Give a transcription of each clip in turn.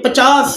50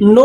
9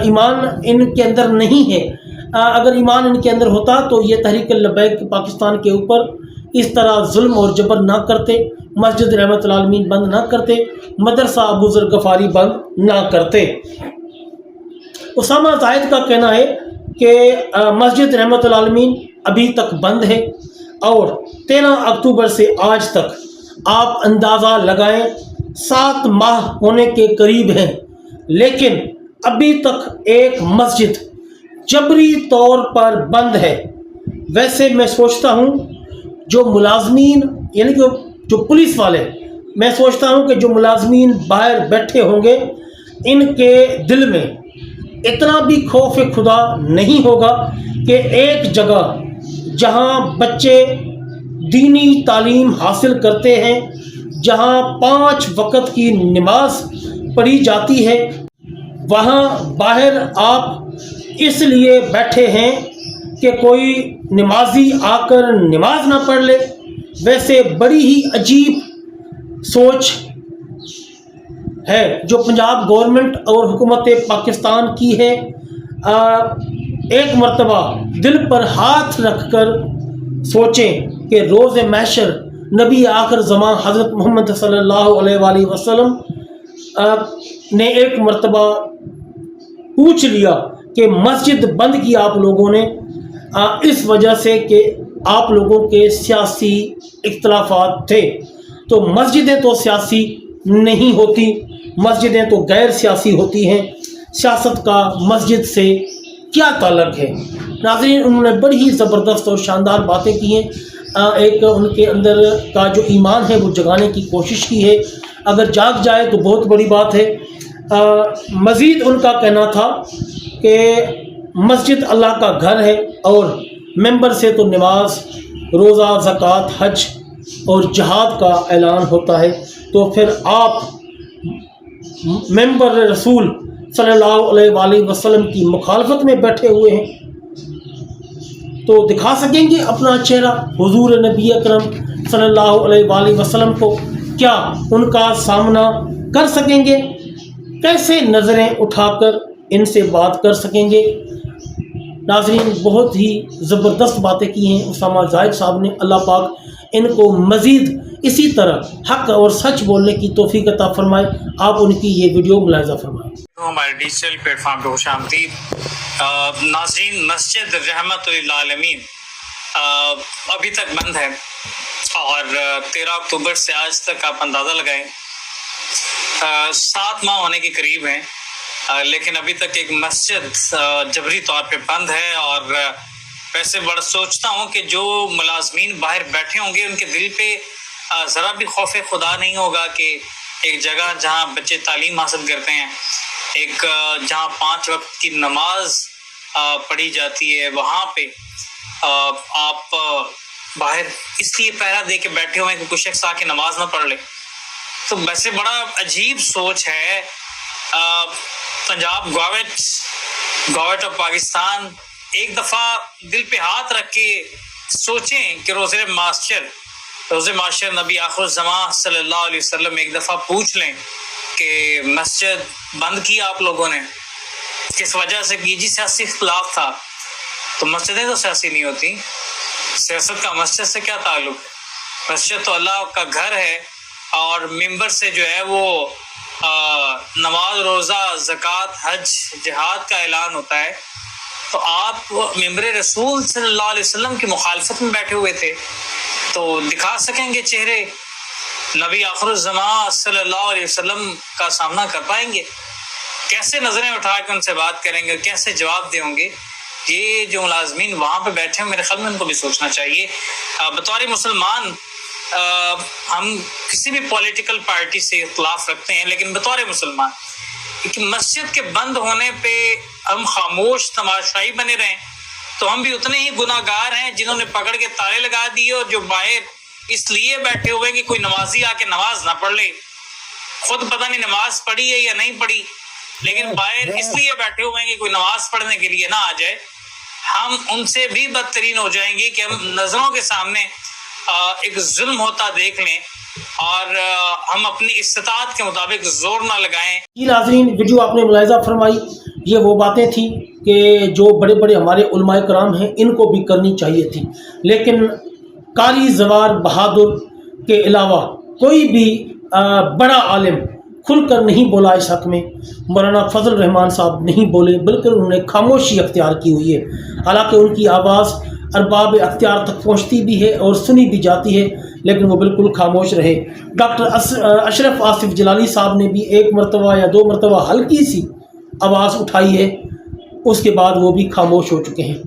ایمان ان کے اندر نہیں ہے. اگر ایمان ان کے اندر ہوتا تو یہ تحریک لبیک پاکستان کے اوپر اس طرح ظلم اور جبر نہ کرتے، مسجد رحمت العالمین بند نہ کرتے، مدرسہ ابو ذر غفاری بند نہ کرتے. اسامہ زاہد کا کہنا ہے کہ مسجد رحمت العالمین ابھی تک بند ہے اور 13 اکتوبر سے آج تک آپ اندازہ لگائیں 7 ماہ ہونے کے قریب ہیں، لیکن ابھی تک ایک مسجد جبری طور پر بند ہے. ویسے میں سوچتا ہوں جو ملازمین یعنی کہ جو پولیس والے، میں سوچتا ہوں کہ جو ملازمین باہر بیٹھے ہوں گے ان کے دل میں اتنا بھی خوف خدا نہیں ہوگا کہ ایک جگہ جہاں بچے دینی تعلیم حاصل کرتے ہیں، جہاں 5 وقت کی نماز پڑھی جاتی ہے، وہاں باہر آپ اس لیے بیٹھے ہیں کہ کوئی نمازی آ کر نماز نہ پڑھ لے. ویسے بڑی ہی عجیب سوچ ہے جو پنجاب گورنمنٹ اور حکومت پاکستان کی ہے. ایک مرتبہ دل پر ہاتھ رکھ کر سوچیں کہ روز محشر نبی آخر زمان حضرت محمد صلی اللہ علیہ وآلہ وسلم نے ایک مرتبہ پوچھ لیا کہ مسجد بند کی آپ لوگوں نے اس وجہ سے کہ آپ لوگوں کے سیاسی اختلافات تھے. تو مسجدیں تو سیاسی نہیں ہوتی، مسجدیں تو غیر سیاسی ہوتی ہیں. سیاست کا مسجد سے کیا تعلق ہے؟ ناظرین، انہوں نے بڑی ہی زبردست اور شاندار باتیں کی ہیں. ایک ان کے اندر کا جو ایمان ہے وہ جگانے کی کوشش کی ہے. اگر جاگ جائے تو بہت بڑی بات ہے. مزید ان کا کہنا تھا کہ مسجد اللہ کا گھر ہے اور ممبر سے تو نماز، روزہ، زکوٰۃ، حج اور جہاد کا اعلان ہوتا ہے، تو پھر آپ ممبر رسول صلی اللہ علیہ وآلہ وسلم کی مخالفت میں بیٹھے ہوئے ہیں. تو دکھا سکیں گے اپنا چہرہ حضور نبی اکرم صلی اللہ علیہ وآلہ وسلم کو؟ کیا ان کا سامنا کر سکیں گے؟ کیسے نظریں اٹھا کر ان سے بات کر سکیں گے؟ ناظرین، بہت ہی زبردست باتیں کی ہیں اسامہ زاہد صاحب نے. اللہ پاک ان کو مزید اسی طرح حق اور سچ بولنے کی توفیق عطا فرمائے. آپ ان کی یہ ویڈیو ملاحظہ فرمائیں. ہمارے ڈیجیٹل پلیٹ فارم پہ خوش آمدید. ناظرین، مسجد رحمت للعالمین ابھی تک بند ہے اور 13 اکتوبر سے آج تک آپ اندازہ لگائیں 7 ماہ ہونے کے قریب ہیں، لیکن ابھی تک ایک مسجد جبری طور پہ بند ہے. اور ویسے بڑا سوچتا ہوں کہ جو ملازمین باہر بیٹھے ہوں گے ان کے دل پہ ذرا بھی خوف خدا نہیں ہوگا کہ ایک جگہ جہاں بچے تعلیم حاصل کرتے ہیں، ایک جہاں 5 وقت کی نماز پڑھی جاتی ہے، وہاں پہ آپ باہر اس لیے پہرا دے کے بیٹھے ہوئے ہیں کہ کوئی شخص آ کے نماز نہ پڑھ لے. تو ویسے بڑا عجیب سوچ ہے. پنجاب گورنمنٹ آف پاکستان ایک دفعہ دل پہ ہاتھ رکھ کے سوچیں کہ روز معاشر نبی آخر الزمان صلی اللہ علیہ وسلم ایک دفعہ پوچھ لیں کہ مسجد بند کی آپ لوگوں نے کس وجہ سے کی؟ جی سیاسی اختلاف تھا. تو مسجدیں تو سیاسی نہیں ہوتی، سیاست کا مسجد سے کیا تعلق؟ مسجد تو اللہ کا گھر ہے اور ممبر سے جو ہے وہ نماز، روزہ، زکوٰۃ، حج، جہاد کا اعلان ہوتا ہے. تو آپ ممبر رسول صلی اللہ علیہ وسلم کی مخالفت میں بیٹھے ہوئے تھے، تو دکھا سکیں گے چہرے؟ نبی آخر الزمان صلی اللہ علیہ وسلم کا سامنا کر پائیں گے؟ کیسے نظریں اٹھا کے ان سے بات کریں گے؟ کیسے جواب دیں گے؟ یہ جو ملازمین وہاں پہ بیٹھے ہیں میرے خیال میں ان کو بھی سوچنا چاہیے. بطور مسلمان ہم کسی بھی پولیٹیکل پارٹی سے اختلاف رکھتے ہیں، لیکن بطور مسلمان کہ مسجد کے بند ہونے پہ ہم خاموش تماشائی بنے رہیں تو ہم بھی اتنے ہی گناہ گار ہیں جنہوں نے پکڑ کے تالے لگا دیے اور جو باہر اس لیے بیٹھے ہوئے کہ کوئی نمازی آ کے نماز نہ پڑھ لے. خود پتہ نہیں نماز پڑھی ہے یا نہیں پڑھی، لیکن باہر اس لیے بیٹھے ہوئے ہیں کہ کوئی نماز پڑھنے کے لیے نہ آ جائے. ہم ان سے بھی بدترین ہو جائیں گے کہ ہم نظروں کے سامنے ایک ظلم ہوتا دیکھ لیں اور ہم اپنی استطاعت کے مطابق زور نہ لگائیں. جی ناظرین، ویڈیو آپ نے ملاحظہ فرمائی، یہ وہ باتیں تھیں کہ جو بڑے بڑے ہمارے علماء کرام ہیں ان کو بھی کرنی چاہیے تھی، لیکن قاری زوار بہادر کے علاوہ کوئی بھی بڑا عالم کھل کر نہیں بولا اس حق میں. مولانا فضل الرحمان صاحب نہیں بولے، بلکہ انہوں نے خاموشی اختیار کی ہوئی ہے. حالانکہ ان کی آواز ارباب اختیار تک پہنچتی بھی ہے اور سنی بھی جاتی ہے، لیکن وہ بالکل خاموش رہے. ڈاکٹر اشرف آصف جلالی صاحب نے بھی ایک مرتبہ یا 2 مرتبہ ہلکی سی آواز اٹھائی ہے، اس کے بعد وہ بھی خاموش ہو چکے ہیں.